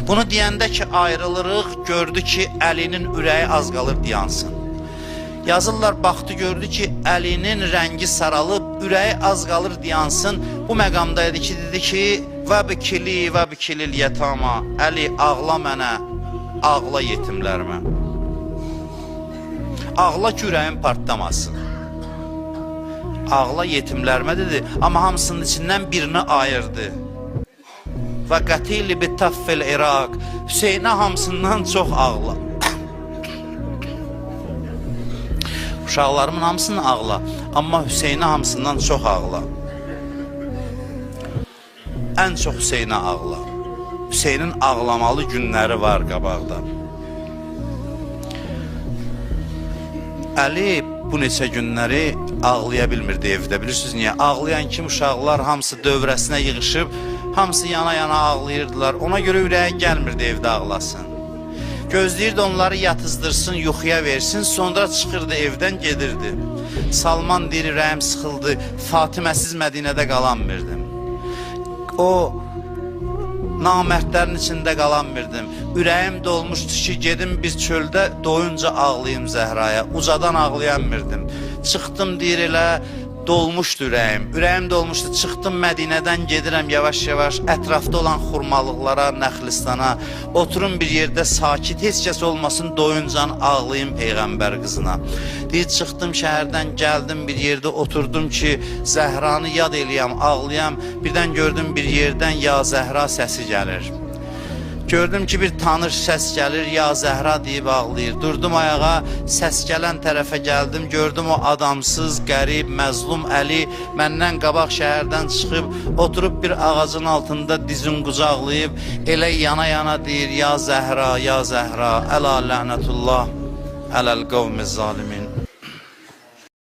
Bunu deyəndə ki, ayrılırıq, gördü ki, Əlinin ürəyi az qalır diyansın. Yazırlar, baxdı, gördü ki, Əlinin rəngi saralıb, ürəyi az qalır diyansın. Bu məqamda idi ki, dedi ki, və bikilil yətama, Əli, ağla mənə, ağla yetimlərimə. Ağla ki, ürəyin partlamasın. Ağla yetimlərimə dedi, amma hamısının içindən birini ayırdı. Və qətili bitaffil İraq, Hüseynə hamısından çox ağla. Uşaqlarımın hamısını ağla, amma Hüseynə hamısından çox ağla. Ən çox Hüseynə ağla. Hüseynin ağlamalı günləri var qabaqda. Əli bu neçə günləri ağlaya bilmirdi evdə. Bilirsiniz niyə? Ağlayan kim uşaqlar hamısı dövrəsinə yığışıb, hamısı yana-yana ağlayırdılar. Ona görə ürəyə gəlmirdi evdə ağlasın. Gözləyirdi onları yatızdırsın, yuxuya versin, sonra çıxırdı evdən gedirdi. Salman deyir, ürəyim sıxıldı, Fatiməsiz Mədinədə qalanmirdim. O namərdlərin içində qalanmirdim. Ürəyim dolmuşdu ki, gedim bir çöldə doyunca ağlayayım Zəhraya. Ucadan ağlayanmirdim. Çıxdım deyir elə, dolmuşdu ürəyim. Ürəyim dolmuşdu, çıxdım Mədinədən gedirəm yavaş-yavaş ətrafda olan xurmalıqlara, Nəxlistana. Oturum bir yerdə sakit, heç kəs olmasın, doyuncan ağlayayım Peyğəmbər qızına. Deyir, çıxdım şəhərdən, gəldim bir yerdə oturdum ki, Zəhranı yad eləyəm, ağlayam. Birdən gördüm bir yerdən ya Zəhra səsi gəlir. Gördüm ki, bir tanış səs gəlir, ya Zəhra deyib ağlayır. Durdum ayağa, səs gələn tərəfə gəldim, gördüm o adamsız, qərib, məzlum Əli məndən qabaq şəhərdən çıxıb, oturub bir ağacın altında dizin qucaqlayıb, elə yana-yana deyir, ya Zəhra, ələ lənətullah, ələl qavmi zalimin.